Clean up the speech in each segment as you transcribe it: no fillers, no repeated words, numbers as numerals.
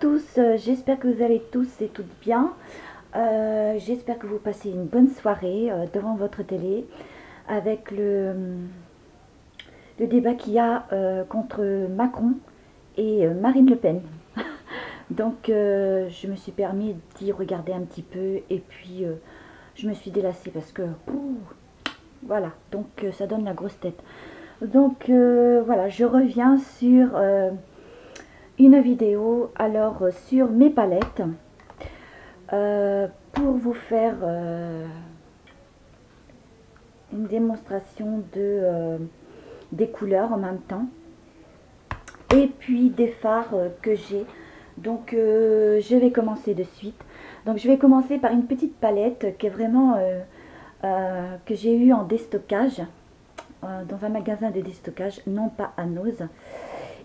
tous, j'espère que vous allez tous et toutes bien. J'espère que vous passez une bonne soirée devant votre télé avec le débat qu'il y a contre Macron et Marine Le Pen. Donc je me suis permis d'y regarder un petit peu et puis je me suis délassée parce que voilà, donc ça donne la grosse tête. Donc voilà, je reviens sur une vidéo alors sur mes palettes pour vous faire une démonstration des couleurs en même temps et puis des fards que j'ai. Donc je vais commencer de suite. Donc je vais commencer par une petite palette qui est vraiment que j'ai eu en déstockage dans un magasin de déstockage, non pas à Nose.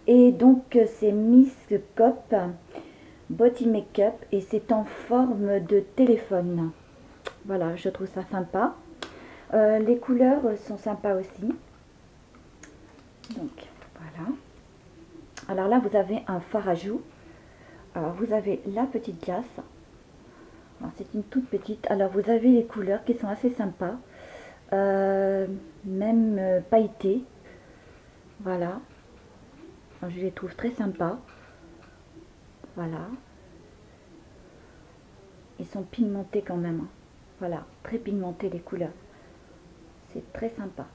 Et donc c'est Miss Cop Body Makeup et c'est en forme de téléphone. Voilà, je trouve ça sympa. Les couleurs sont sympas aussi. Donc voilà. Alors là, vous avez un fard à joues. Alors vous avez la petite glace. C'est une toute petite. Alors vous avez les couleurs qui sont assez sympas. Même pailletées. Voilà. Alors, je les trouve très sympas. Voilà. Ils sont pigmentés quand même. Voilà, très pigmentés les couleurs. C'est très sympa.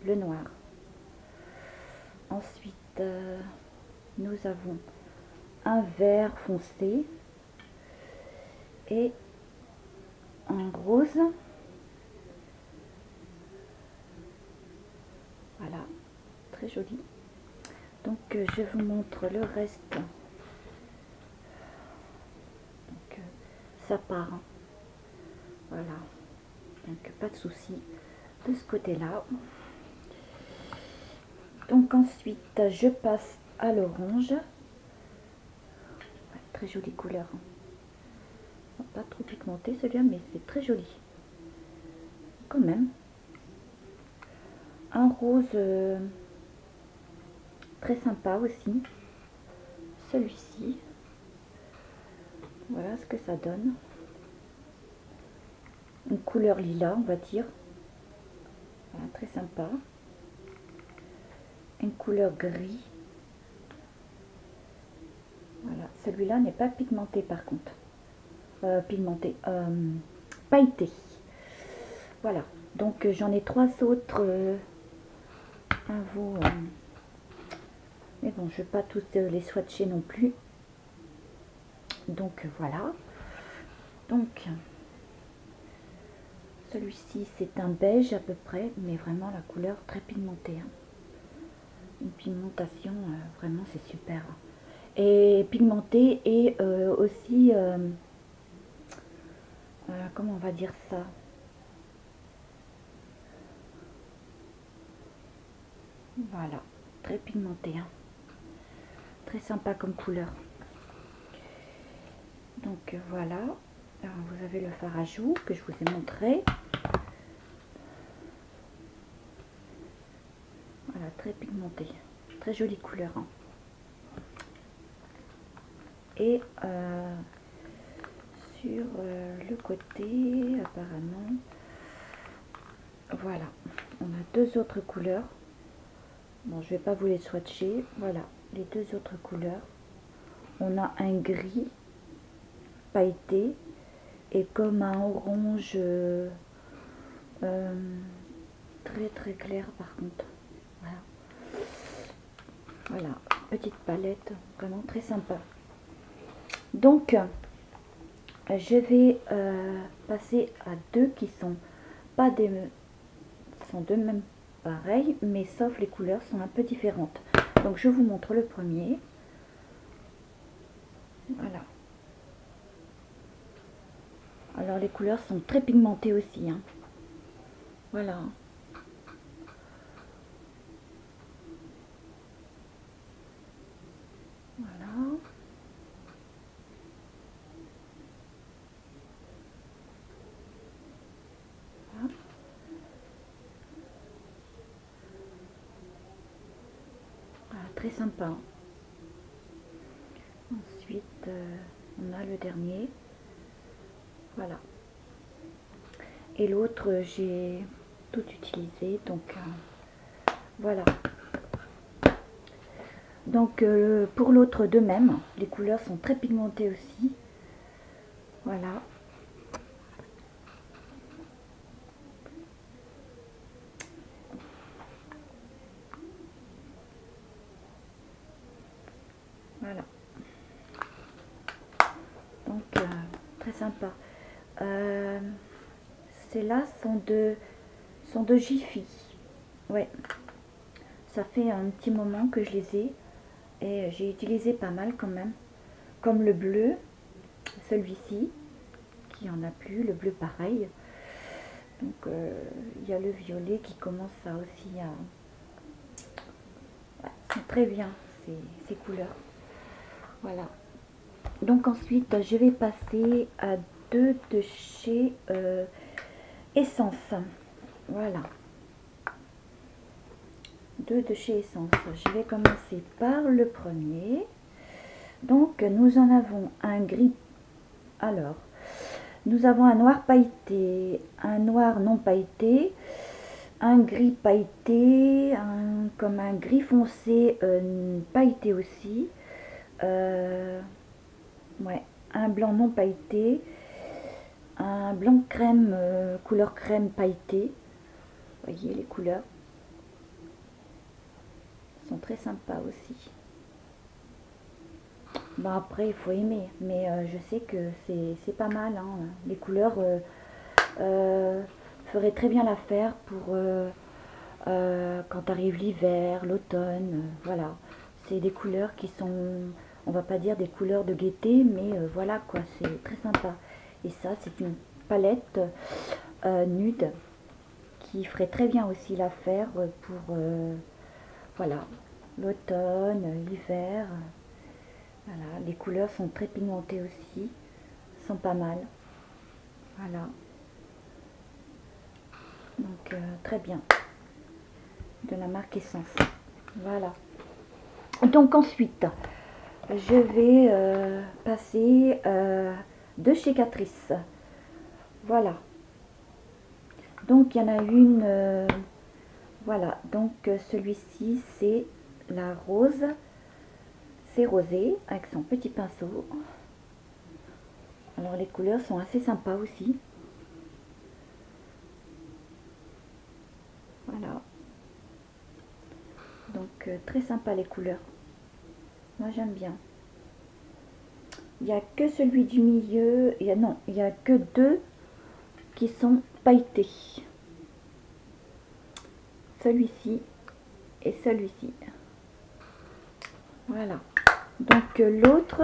Le noir. Ensuite, nous avons un vert foncé et un rose. Voilà, très joli. Donc, je vous montre le reste. Donc, ça part. Voilà. Donc, pas de souci de ce côté-là. Donc, ensuite, je passe à l'orange. Ouais, très jolie couleur. Pas trop pigmenté celui-là, mais c'est très joli. Quand même. Un rose très sympa aussi. Celui-ci. Voilà ce que ça donne. Une couleur lilas, on va dire. Voilà, très sympa. Une couleur gris. Voilà, celui-là n'est pas pigmenté par contre. Pailleté. Voilà, donc j'en ai trois autres à vous. Mais bon, je ne vais pas tous les swatcher non plus. Donc voilà. Donc celui-ci c'est un beige à peu près, mais vraiment la couleur très pigmentée. Une pigmentation, vraiment c'est super. Et pigmenté et aussi, comment on va dire ça? Voilà, très pigmenté. Très sympa comme couleur. Donc voilà, alors, vous avez le fard à joues que je vous ai montré. Voilà, très pigmenté, très jolie couleur. Et sur le côté, apparemment, voilà, on a deux autres couleurs. Bon, je vais pas vous les swatcher. Voilà, les deux autres couleurs. On a un gris pailleté et comme un orange très très clair par contre. Voilà. Voilà, petite palette, vraiment très sympa. Donc, je vais passer à deux qui sont pas des sont de même pareil, mais sauf les couleurs sont un peu différentes. Donc, je vous montre le premier. Voilà. Alors, les couleurs sont très pigmentées aussi. Voilà. Voilà. Voilà. Voilà, très sympa. Ensuite, ensuite on a le dernier, voilà. Et l'autre j'ai tout utilisé, donc voilà. Donc pour l'autre de même, les couleurs sont très pigmentées aussi, voilà. Voilà. Donc très sympa. Celles-là sont de Jiffy. Ouais. Ça fait un petit moment que je les ai. Et j'ai utilisé pas mal quand même. Comme le bleu. Celui-ci. Qui en a plus. Le bleu pareil. Donc il y a le violet qui commence à aussi à... Ouais, c'est très bien ces couleurs. Voilà. Donc ensuite je vais passer à deux de chez Essence. Voilà. Deux de chez Essence. Je vais commencer par le premier. Donc nous en avons un gris. Alors, nous avons un noir pailleté, un noir non pailleté, un gris pailleté, comme un gris foncé pailleté aussi. Ouais, un blanc non pailleté, un blanc crème, couleur crème pailleté. Vous voyez les couleurs sont très sympas aussi. Bon après il faut aimer, mais je sais que c'est pas mal, hein. Les couleurs feraient très bien l'affaire pour quand arrive l'hiver, l'automne, voilà. C'est des couleurs qui sont, on va pas dire des couleurs de gaieté, mais voilà quoi, c'est très sympa. Et ça c'est une palette nude qui ferait très bien aussi l'affaire pour voilà, l'automne, l'hiver. Voilà, les couleurs sont très pigmentées aussi, sont pas mal. Voilà. Donc très bien. De la marque Essence. Voilà. Donc ensuite, je vais passer de chez Catrice. Voilà. Donc il y en a une. Voilà. Donc celui-ci c'est la rose. C'est rosé avec son petit pinceau. Alors les couleurs sont assez sympas aussi. Voilà. Donc très sympa les couleurs. Moi j'aime bien. Il n'y a que celui du milieu. Non, il n'y a que deux qui sont pailletés. Celui-ci et celui-ci. Voilà. Donc l'autre,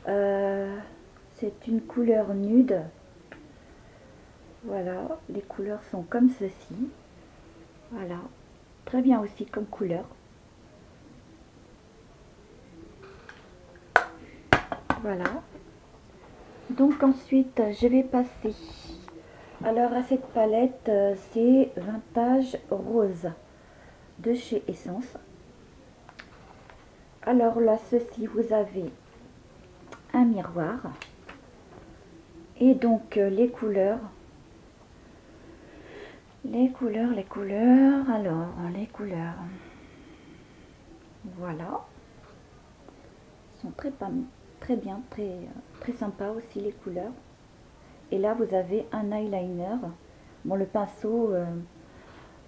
c'est une couleur nude. Voilà, les couleurs sont comme ceci. Voilà, très bien aussi comme couleur. Voilà. Donc ensuite, je vais passer alors à cette palette, c'est Vintage Rose de chez Essence. Alors là, ceci, vous avez un miroir et donc les couleurs, alors les couleurs, voilà, sont très bien, très sympa aussi les couleurs. Et là vous avez un eyeliner. Bon, le pinceau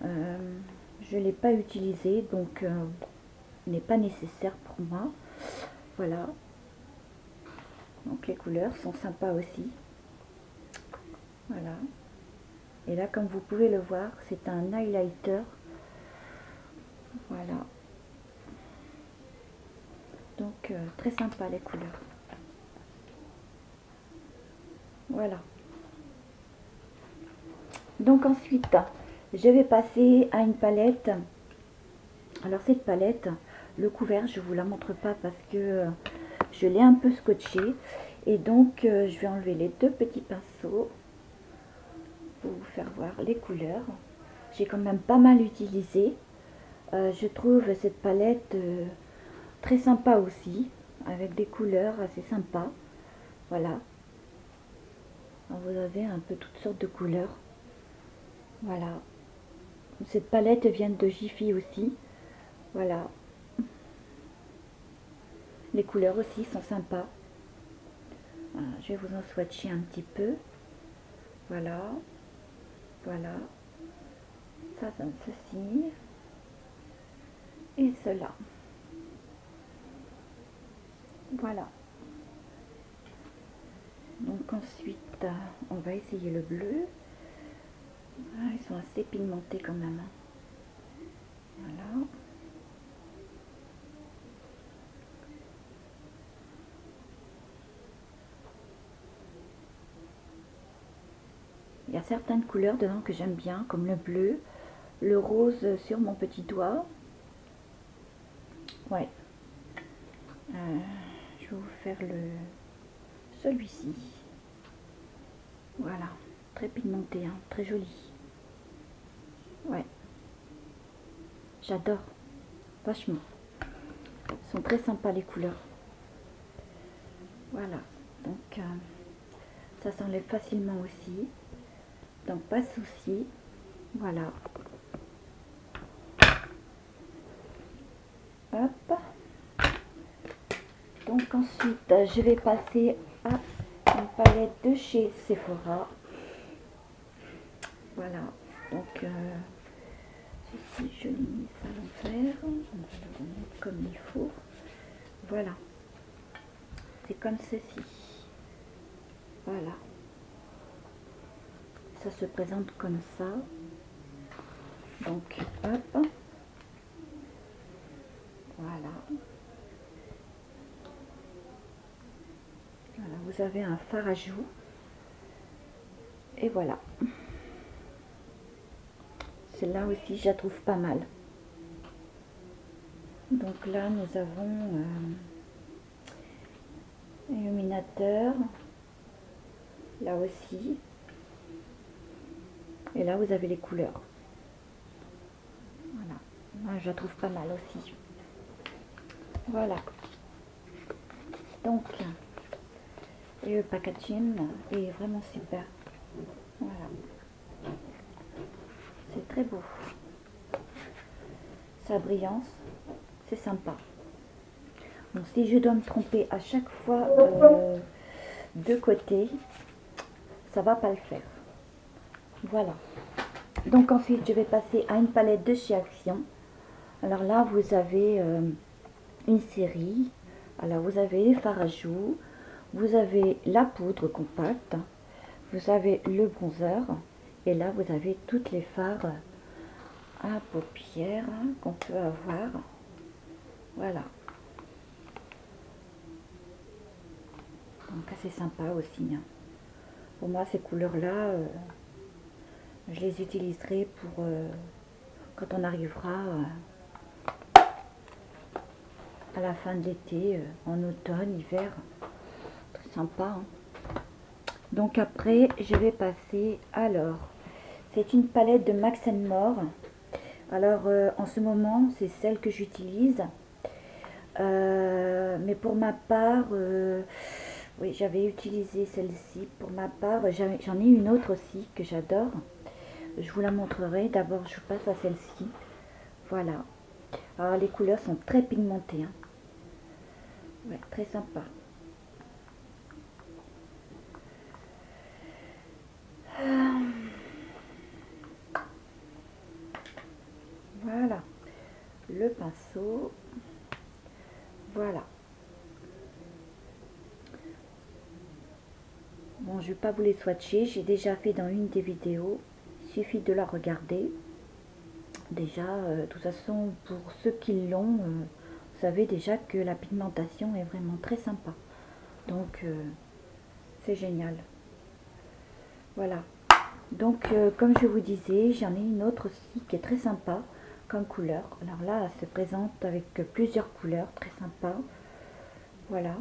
je l'ai pas utilisé, donc il n'est pas nécessaire pour moi. Voilà, donc les couleurs sont sympas aussi. Voilà. Et là, comme vous pouvez le voir, c'est un highlighter. Voilà. Donc, très sympa les couleurs. Voilà. Donc ensuite, je vais passer à une palette. Alors cette palette, le couvert, je vous la montre pas parce que je l'ai un peu scotché. Et donc, je vais enlever les deux petits pinceaux pour vous faire voir les couleurs. J'ai quand même pas mal utilisé. Je trouve cette palette très sympa aussi. avec des couleurs assez sympas. Voilà. Alors, vous avez un peu toutes sortes de couleurs. Voilà. Cette palette vient de Jiffy aussi. Voilà. Les couleurs aussi sont sympas. Voilà, je vais vous en swatcher un petit peu. Voilà. Voilà. Ça donne ceci. Et cela. Voilà. Donc ensuite, on va essayer le bleu. Ah, ils sont assez pigmentés quand même. Voilà. Il y a certaines couleurs dedans que j'aime bien, comme le bleu, le rose sur mon petit doigt. Ouais. Je vais vous faire celui-ci. Voilà. Très pigmenté, hein, très joli. Ouais. J'adore. Vachement. Ils sont très sympas les couleurs. Voilà. Donc, ça s'enlève facilement aussi. Donc, pas de souci. Voilà. Hop. Donc, ensuite, je vais passer à une palette de chez Sephora. Voilà. Donc, ceci, je l'ai mis à l'envers. On va le remettre comme il faut. Voilà. C'est comme ceci. Voilà. Ça se présente comme ça. Donc, hop. Voilà. Voilà, vous avez un fard à joues. Et voilà. Celle-là aussi, je la trouve pas mal. Donc là, nous avons illuminateur. Là aussi. Et là, vous avez les couleurs. Voilà. Moi, je la trouve pas mal aussi. Voilà. Donc, et le packaging est vraiment super. Voilà. C'est très beau. Sa brillance, c'est sympa. Donc, si je dois me tromper à chaque fois de côté, ça va pas le faire. Voilà. Donc ensuite, je vais passer à une palette de chez Action. Alors là, vous avez une série. Alors, vous avez les fards à joues, vous avez la poudre compacte, vous avez le bronzer, et là, vous avez toutes les fards à paupières qu'on peut avoir. Voilà. Donc, assez sympa aussi. Hein. Pour moi, ces couleurs-là, je les utiliserai pour quand on arrivera à la fin de l'été, en automne, hiver. Très sympa. Hein. Donc après, je vais passer, alors, c'est une palette de Max & More. Alors, en ce moment, c'est celle que j'utilise. Mais pour ma part, oui, j'avais utilisé celle-ci. Pour ma part, j'en ai une autre aussi que j'adore. Je vous la montrerai. D'abord, je passe à celle-ci. Voilà. Alors, les couleurs sont très pigmentées. Hein. Ouais, très sympa. Voilà. Le pinceau. Voilà. Bon, je ne vais pas vous les swatcher. J'ai déjà fait dans une des vidéos. Il suffit de la regarder. Déjà, de toute façon, pour ceux qui l'ont, vous savez déjà que la pigmentation est vraiment très sympa. Donc, c'est génial. Voilà. Donc, comme je vous disais, j'en ai une autre aussi qui est très sympa comme couleur. Alors là, elle se présente avec plusieurs couleurs, très sympa. Voilà.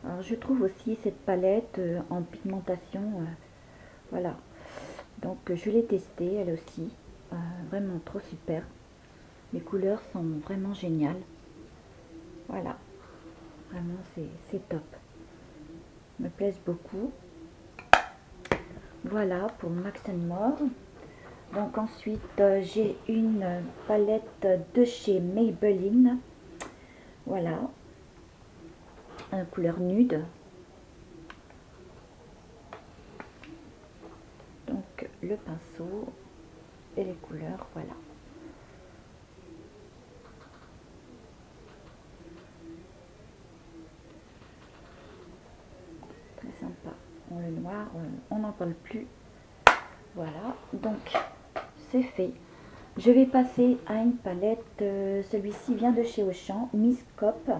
Alors, je trouve aussi cette palette en pigmentation, voilà. Donc, je l'ai testée, elle aussi. Vraiment trop super. Les couleurs sont vraiment géniales. Voilà. Vraiment, c'est top. Me plaisent beaucoup. Voilà pour Max More. Donc ensuite, j'ai une palette de chez Maybelline. Voilà. Couleur nude. Donc le pinceau et les couleurs, voilà. Très sympa. Bon, le noir, on n'en parle plus. Voilà, donc c'est fait. Je vais passer à une palette. Celui-ci vient de chez Auchan, Miss Cop.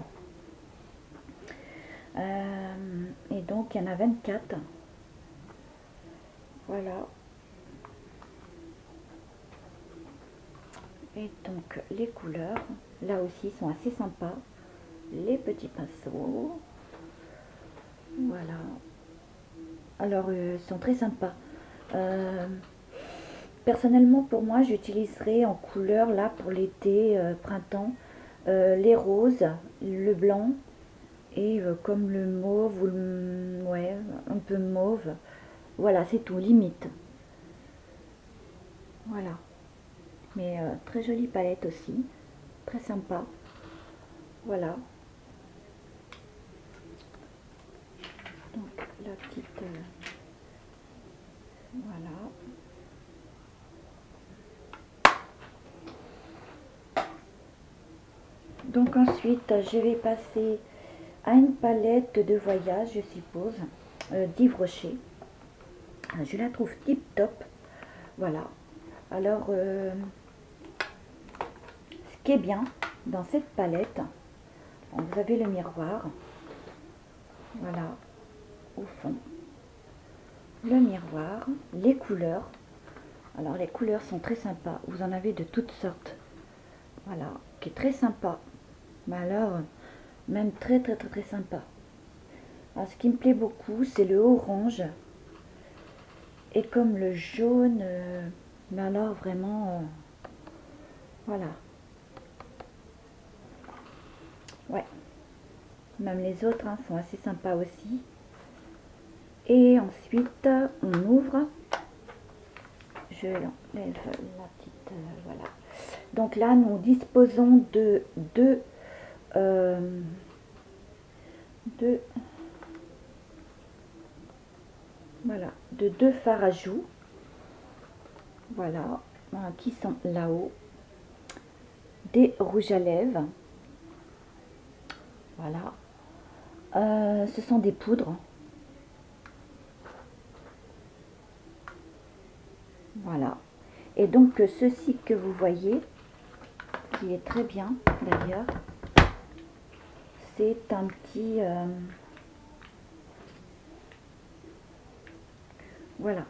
Et donc il y en a 24. Voilà. Et donc les couleurs, là aussi, sont assez sympas. Les petits pinceaux. Voilà. Alors, ils sont très sympas. Personnellement, pour moi, j'utiliserai en couleur, là, pour l'été, printemps, les roses, le blanc, et comme le mauve, ou le, ouais, un peu mauve. Voilà, c'est tout, limite. Voilà. Mais très jolie palette aussi. Très sympa. Voilà. Donc, la petite... voilà. Donc ensuite, je vais passer à une palette de voyage, je suppose, d'Yves Rocher. Je la trouve tip top. Voilà. Alors, ce qui est bien dans cette palette, vous avez le miroir. Voilà, au fond. Le miroir, les couleurs. Alors, les couleurs sont très sympas. Vous en avez de toutes sortes. Voilà, qui est très sympa. Mais alors, même très sympa. Alors, ce qui me plaît beaucoup, c'est le orange. Et comme le jaune, mais alors vraiment, voilà. Ouais. Même les autres sont assez sympas aussi. Et ensuite, on ouvre. Je l'enlève la petite, voilà. Donc là, nous disposons de deux voilà, de deux fards à joues. Voilà, qui sont là-haut. Des rouges à lèvres. Voilà. Ce sont des poudres. Voilà. Et donc ceci que vous voyez, qui est très bien d'ailleurs, c'est un petit... voilà.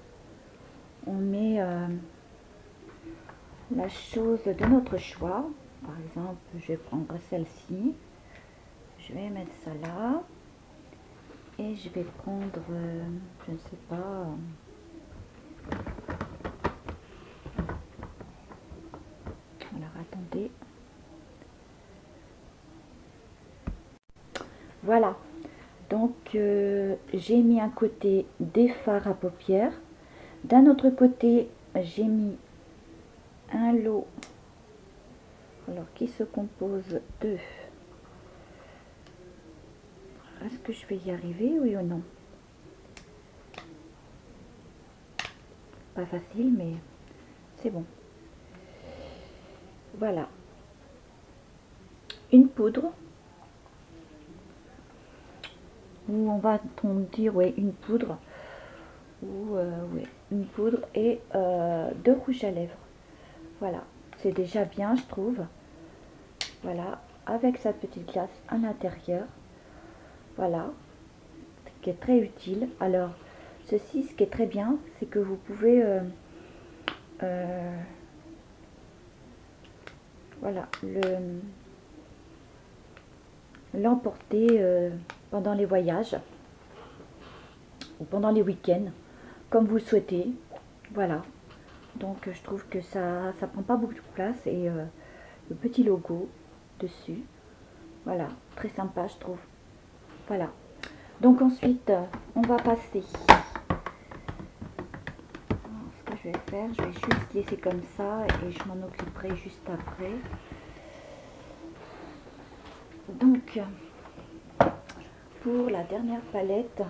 On met la chose de notre choix. Par exemple, je vais prendre celle-ci. Je vais mettre ça là. Et je vais prendre, je ne sais pas... alors, attendez. Voilà. Donc, j'ai mis un côté des fards à paupières. D'un autre côté, j'ai mis un lot, alors qui se compose de... Est-ce que je vais y arriver, oui ou non? Pas facile, mais c'est bon. Voilà. Une poudre. Ou on va-t-on dire, oui, une poudre. Ou, oui, une poudre et deux rouges à lèvres. Voilà. C'est déjà bien, je trouve. Voilà. Avec sa petite glace à l'intérieur. Voilà. Ce qui est très utile. Alors, ceci, ce qui est très bien, c'est que vous pouvez... voilà, l'emporter pendant les voyages ou pendant les week-ends, comme vous le souhaitez. Voilà, donc je trouve que ça prend pas beaucoup de place et le petit logo dessus, voilà, très sympa je trouve. Voilà. Donc ensuite, on va passer. Alors, ce que je vais faire, je vais juste laisser comme ça et je m'en occuperai juste après. Donc, pour la dernière palette,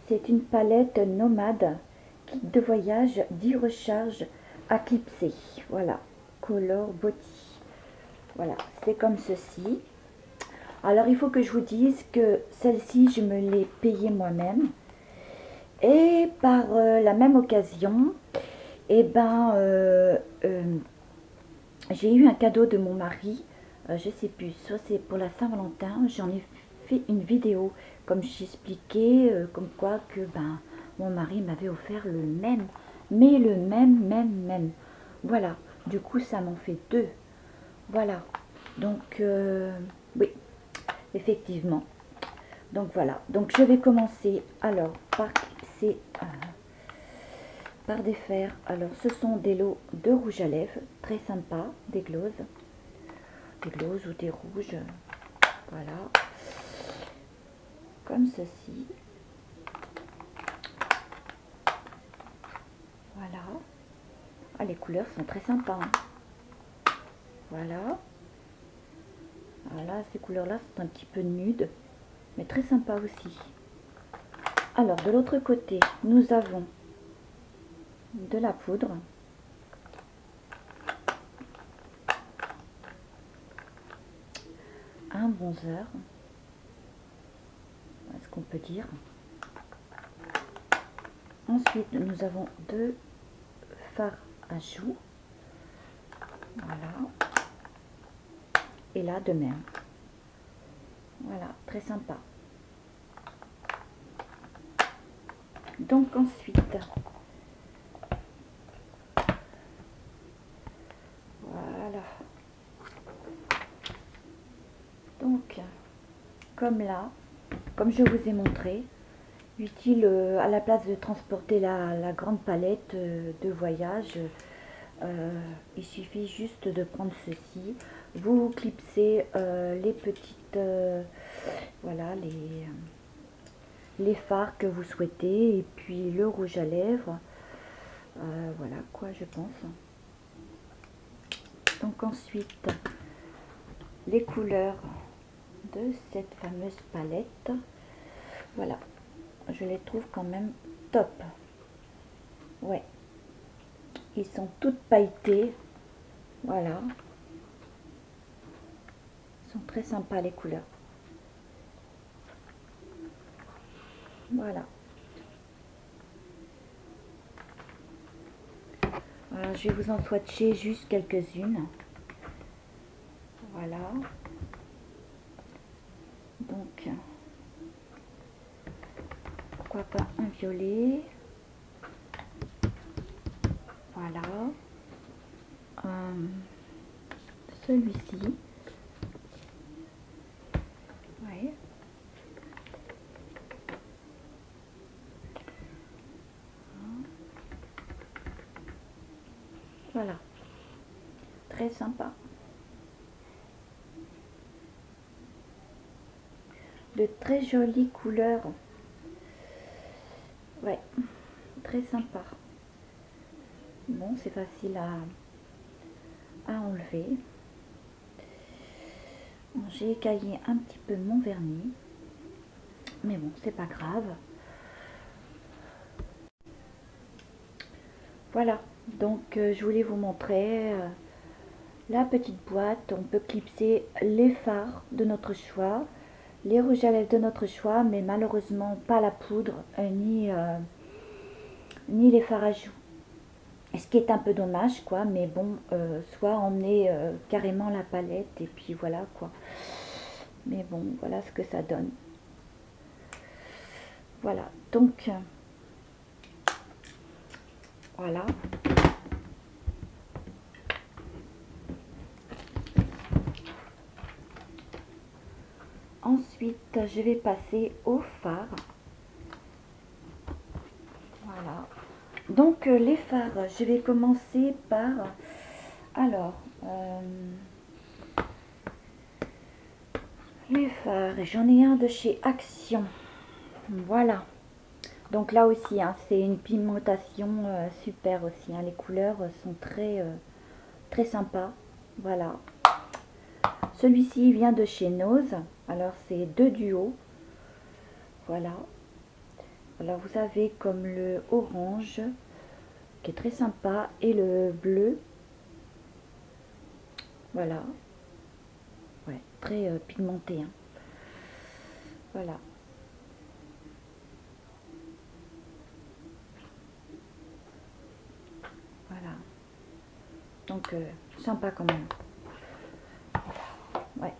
c'est une palette nomade, kit de voyage, 10 recharges à clipser. Voilà, Color Body. Voilà, c'est comme ceci. Alors, il faut que je vous dise que celle-ci, je me l'ai payée moi-même. Et par la même occasion, eh ben, j'ai eu un cadeau de mon mari. Je sais plus, soit c'est pour la Saint-Valentin. J'en ai fait une vidéo, comme j'expliquais, comme quoi que ben, mon mari m'avait offert le même. Mais le même. Voilà, du coup, ça m'en fait deux. Voilà, donc, oui, effectivement. Donc voilà, donc je vais commencer alors par clipser, par défaire. Alors ce sont des lots de rouge à lèvres, très sympa, des glosses ou des rouges, voilà, comme ceci. Voilà, ah, les couleurs sont très sympas, hein. Voilà, voilà, ces couleurs là sont un petit peu nudes, mais très sympa aussi. Alors de l'autre côté, nous avons de la poudre, un bronzer, est-ce qu'on peut dire. Ensuite, nous avons deux fards à joues, voilà, et là de même. Voilà, très sympa. Donc ensuite, voilà. Donc, comme là, comme je vous ai montré, utile à la place de transporter la grande palette de voyage, il suffit juste de prendre ceci. Vous clipsez les petites, voilà, les fards que vous souhaitez, et puis le rouge à lèvres, voilà quoi, je pense. Donc ensuite, les couleurs de cette fameuse palette, voilà, je les trouve quand même top. Ouais, ils sont toutes pailletées, voilà, ils sont très sympas les couleurs. Voilà. Voilà, je vais vous en swatcher juste quelques-unes. Voilà. Donc, pourquoi pas un violet. Voilà. Celui-ci. Ouais. Voilà. Très sympa. De très jolies couleurs. Ouais. Très sympa. Bon, c'est facile à enlever. Bon, j'ai écaillé un petit peu mon vernis. Mais bon, c'est pas grave. Voilà. Donc, je voulais vous montrer la petite boîte. On peut clipser les fards de notre choix, les rouges à lèvres de notre choix, mais malheureusement pas la poudre, ni les fards à joues. Ce qui est un peu dommage, quoi, mais bon, soit emmener carrément la palette, et puis voilà, quoi. Mais bon, voilà ce que ça donne. Voilà, donc, voilà. Ensuite, je vais passer au fard. Voilà. Donc, les fards, je vais commencer par... Alors, Les fards, j'en ai un de chez Action. Voilà. Donc là aussi, hein, c'est une pigmentation super aussi. Hein. Les couleurs sont très sympas. Voilà. Celui-ci vient de chez Nose. Alors c'est deux duos. Voilà. Alors vous avez comme le orange qui est très sympa et le bleu. Voilà. Ouais, très pigmenté. Hein. Voilà. Voilà. Donc sympa quand même. Ouais.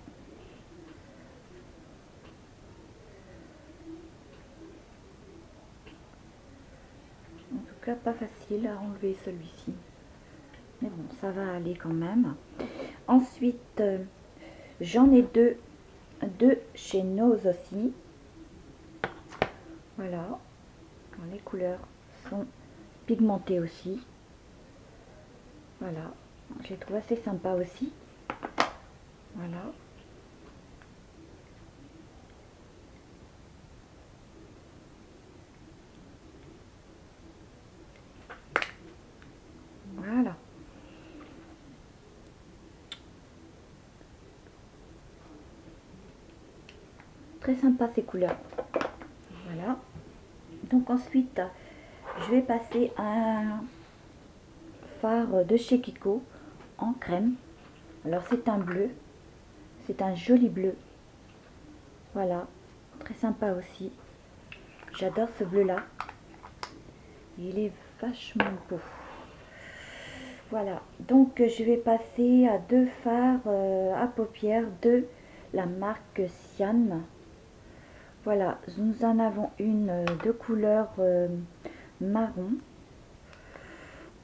En tout cas, pas facile à enlever celui-ci. Mais bon, ça va aller quand même. Ensuite, j'en ai deux chez Nose aussi. Voilà. Alors, les couleurs sont pigmentées aussi. Voilà. Je les trouve assez sympas aussi. Voilà. Voilà. Très sympa ces couleurs. Voilà. Donc ensuite, je vais passer à un fard de chez Kiko en crème. Alors c'est un bleu. C'est un joli bleu. Voilà. Très sympa aussi. J'adore ce bleu là. Il est vachement beau. Voilà. Donc je vais passer à deux fards à paupières de la marque Cian. Voilà, nous en avons une de couleur marron.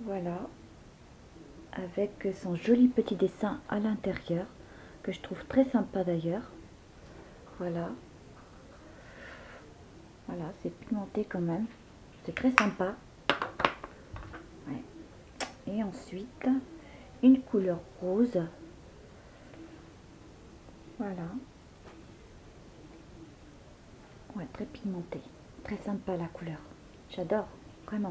Voilà, avec son joli petit dessin à l'intérieur, que je trouve très sympa d'ailleurs. Voilà. Voilà, c'est pigmenté quand même. C'est très sympa. Ouais. Et ensuite, une couleur rose. Voilà. Ouais, très pigmenté. Très sympa la couleur. J'adore, vraiment.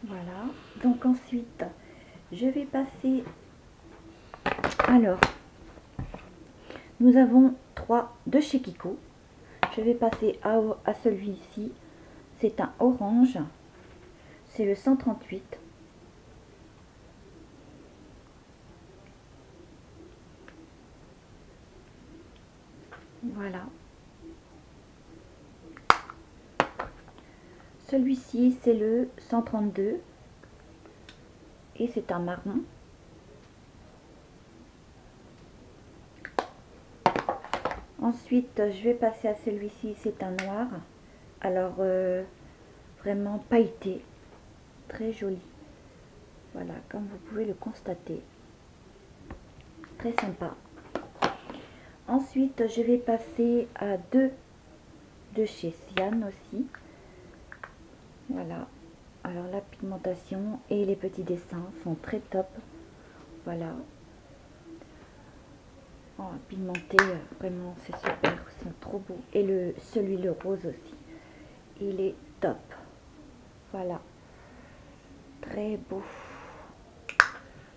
Voilà. Donc ensuite, je vais passer... Alors, nous avons trois de chez Kiko. Je vais passer à celui-ci. C'est un orange. C'est le 138. Voilà. Celui-ci, c'est le 132. Et c'est un marron. Ensuite, je vais passer à celui-ci. C'est un noir. Alors, vraiment pailleté. Très joli. Voilà, comme vous pouvez le constater. Très sympa. Ensuite, je vais passer à deux de chez Cian aussi. Voilà. Alors la pigmentation et les petits dessins sont très top. Voilà. Oh, pigmenté, vraiment c'est super, ils sont trop beaux. Et le rose aussi, il est top. Voilà. Très beau.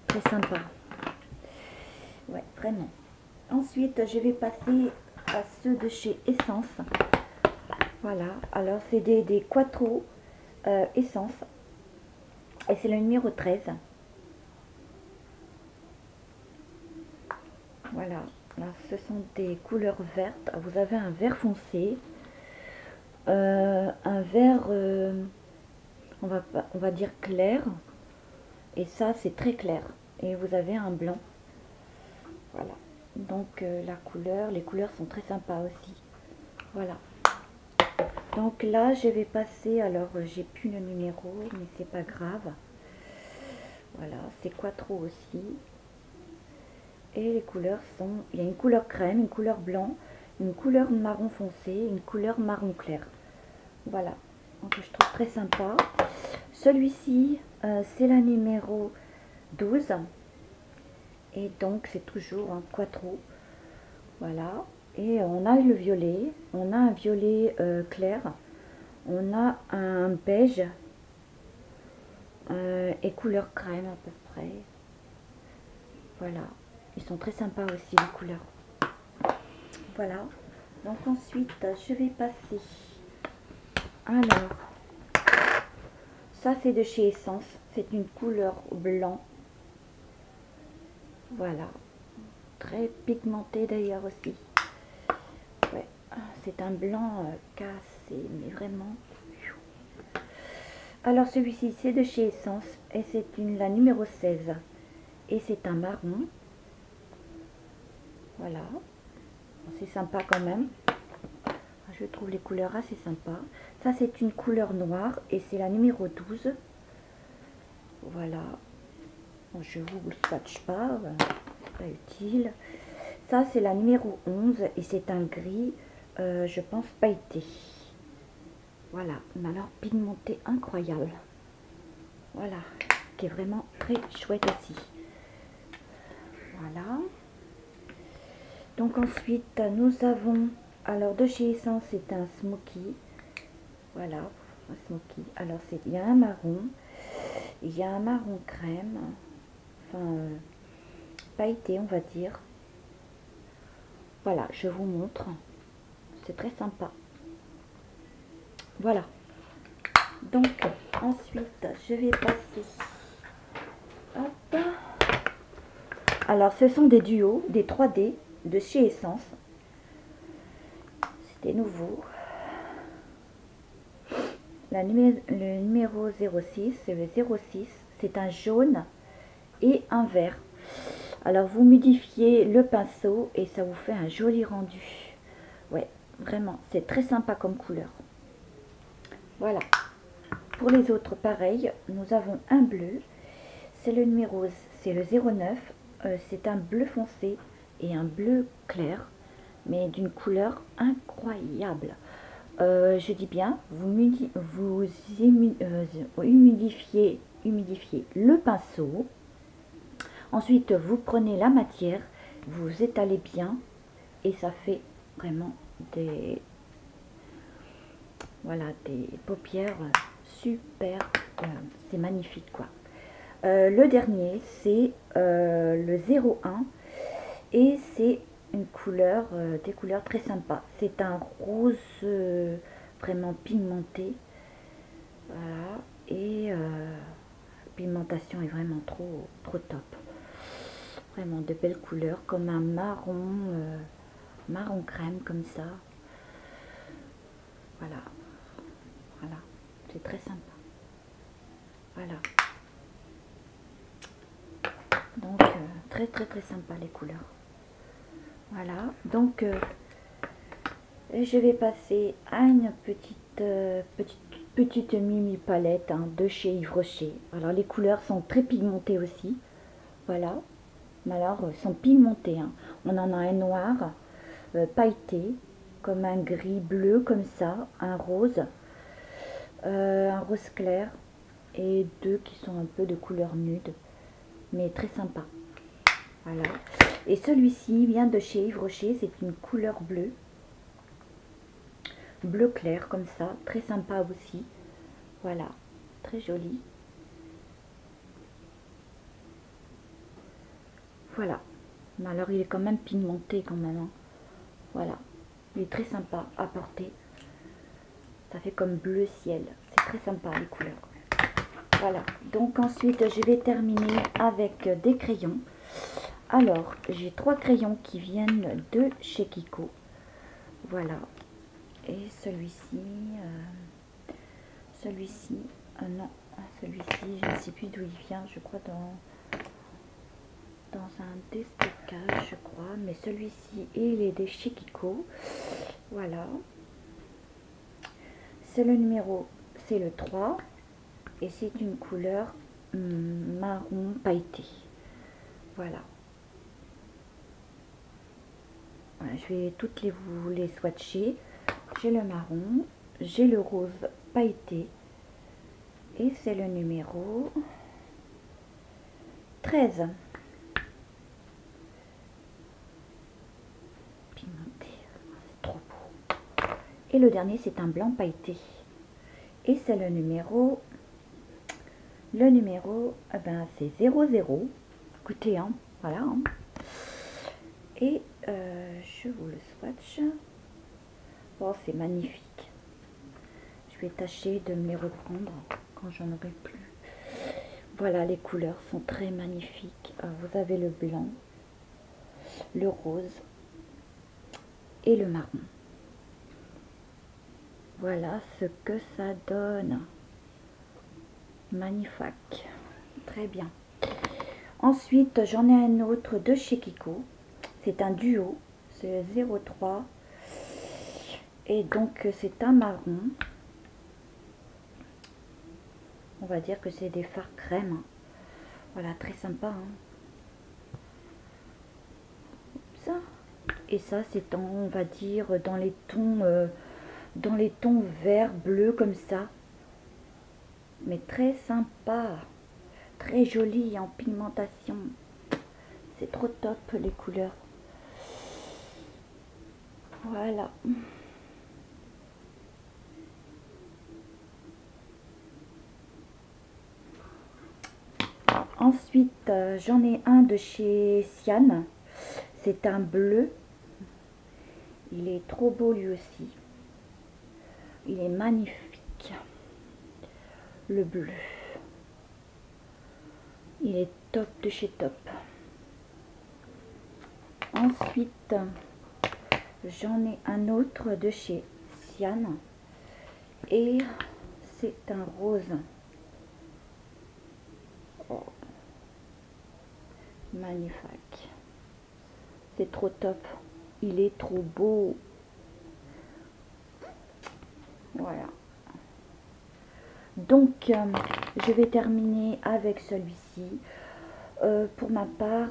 Très sympa. Ouais, vraiment. Ensuite, je vais passer à ceux de chez Essence. Voilà. Alors, c'est des Quattro Essence. Et c'est le numéro 13. Voilà. Alors, ce sont des couleurs vertes. Vous avez un vert foncé. Un vert, on va dire clair. Et ça, c'est très clair. Et vous avez un blanc. Voilà. Donc la couleur, les couleurs sont très sympas aussi. Voilà. Donc là, je vais passer, alors j'ai plus le numéro, mais c'est pas grave. Voilà, c'est Quattro aussi. Et les couleurs sont, il y a une couleur crème, une couleur blanc, une couleur marron foncé, une couleur marron clair. Voilà. Donc je trouve très sympa. Celui-ci, c'est la numéro 12. Et donc c'est toujours un quattro. Voilà. Et on a le violet, on a un violet clair, on a un beige et couleur crème à peu près. Voilà. Ils sont très sympas aussi les couleurs. Voilà. Donc ensuite je vais passer. Alors, ça c'est de chez Essence. C'est une couleur blanc. Voilà. Très pigmenté d'ailleurs aussi. Ouais. C'est un blanc cassé, mais vraiment. Alors celui-ci c'est de chez Essence et c'est la numéro 16. Et c'est un marron. Voilà. C'est sympa quand même. Je trouve les couleurs assez sympas. Ça c'est une couleur noire et c'est la numéro 12. Voilà. Bon, je vous le swatch pas, c'est pas utile. Ça c'est la numéro 11 et c'est un gris, je pense pailleté. Voilà, mais alors pigmenté incroyable. Voilà, qui est vraiment très chouette aussi. Voilà. Donc ensuite nous avons, alors de chez Essence c'est un smoky. Voilà, un smoky. Alors il y a un marron, il y a un marron crème, enfin pailleté on va dire. Voilà, je vous montre, c'est très sympa. Voilà, donc ensuite je vais passer. Hop. Alors ce sont des duos, des 3D de chez Essence. C'était nouveau. Le numéro 06, c'est le 06, c'est un jaune et un vert. Alors vous modifiez le pinceau et ça vous fait un joli rendu. Ouais, vraiment, c'est très sympa comme couleur. Voilà. Pour les autres, pareil, nous avons un bleu. C'est le numéro, c'est le 09. C'est un bleu foncé et un bleu clair, mais d'une couleur incroyable. Je dis bien, vous humidifiez le pinceau. Ensuite, vous prenez la matière, vous étalez bien et ça fait vraiment des, voilà, des paupières super. C'est magnifique quoi. Le dernier, c'est le 01 et c'est une couleur, des couleurs très sympas. C'est un rose vraiment pigmenté. Voilà. Et la pigmentation est vraiment trop top. Vraiment de belles couleurs, comme un marron crème comme ça. Voilà. Voilà. C'est très sympa. Voilà. Donc très sympa les couleurs. Voilà, donc je vais passer à une petite mimi palette de chez Yves Rocher. Alors les couleurs sont très pigmentées aussi. Voilà, mais alors sont pigmentées. On en a un noir pailleté, comme un gris bleu comme ça, un rose clair et deux qui sont un peu de couleur nude, mais très sympa. Voilà. Et celui-ci vient de chez Yves Rocher, c'est une couleur bleue. Bleu clair comme ça, très sympa aussi. Voilà, très joli. Voilà. Mais alors il est quand même pigmenté quand même. Voilà. Il est très sympa à porter. Ça fait comme bleu ciel. C'est très sympa les couleurs. Voilà. Donc ensuite je vais terminer avec des crayons. Alors, j'ai 3 crayons qui viennent de chez Kiko. Voilà. Et celui-ci, non, celui-ci, je ne sais plus d'où il vient, je crois dans un déstockage, je crois. Mais celui-ci, il est de chez Kiko. Voilà. C'est le numéro, c'est le 3. Et c'est une couleur marron pailleté. Voilà. Voilà, je vais toutes vous les swatcher. J'ai le marron, j'ai le rose pailleté et c'est le numéro 13. Et le dernier, c'est un blanc pailleté. Et c'est le numéro, eh ben, c'est 00. Écoutez, hein, voilà. Hein. Et je vous le swatch. Oh, c'est magnifique. Je vais tâcher de me les reprendre quand j'en aurai plus. Voilà, les couleurs sont très magnifiques. Vous avez le blanc, le rose et le marron. Voilà ce que ça donne. Magnifique. Très bien. Ensuite, j'en ai un autre de chez Kiko. C'est un duo. C'est 03. Et donc, c'est un marron. On va dire que c'est des fards crème. Voilà, très sympa. Hein. Ça. Et ça, c'est on va dire, dans les tons vert, bleu, comme ça. Mais très sympa. Très joli en pigmentation. C'est trop top, les couleurs. Voilà. Ensuite, j'en ai un de chez Sian. C'est un bleu. Il est trop beau lui aussi. Il est magnifique. Le bleu. Il est top de chez top. Ensuite, j'en ai un autre de chez Sian. Et c'est un rose. Oh. Magnifique. C'est trop top. Il est trop beau. Voilà. Donc, je vais terminer avec celui-ci. Pour ma part,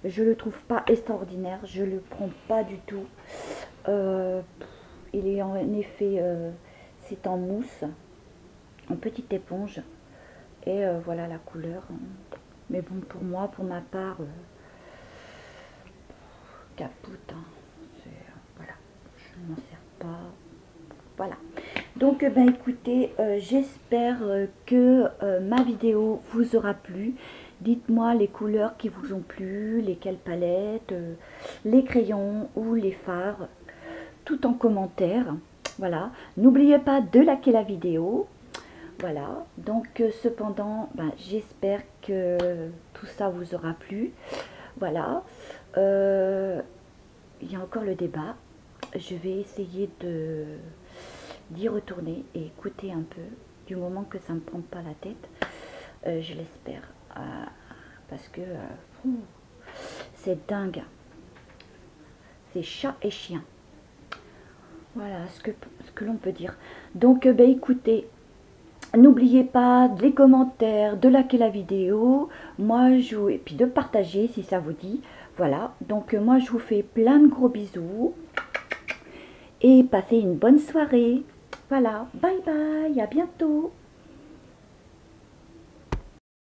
je le trouve pas extraordinaire. Je le prends pas du tout. Il est en effet, c'est en mousse, en petite éponge. Et voilà la couleur. Mais bon, pour moi, pour ma part, capote. Hein. Voilà, je ne m'en sers pas. Voilà. Donc, ben écoutez, j'espère que ma vidéo vous aura plu. Dites-moi les couleurs qui vous ont plu, lesquelles palettes, les crayons ou les fards, tout en commentaire. Voilà. N'oubliez pas de liker la vidéo. Voilà. Donc, cependant, ben, j'espère que tout ça vous aura plu. Voilà. Il y a encore le débat. Je vais essayer d'y retourner et écouter un peu, du moment que ça ne me prend pas la tête, je l'espère, parce que c'est dingue, c'est chat et chien, voilà ce que l'on peut dire. Donc ben écoutez, n'oubliez pas les commentaires, de liker la vidéo, et puis de partager si ça vous dit. Voilà, donc moi je vous fais plein de gros bisous et passez une bonne soirée. Voilà, bye bye, à bientôt.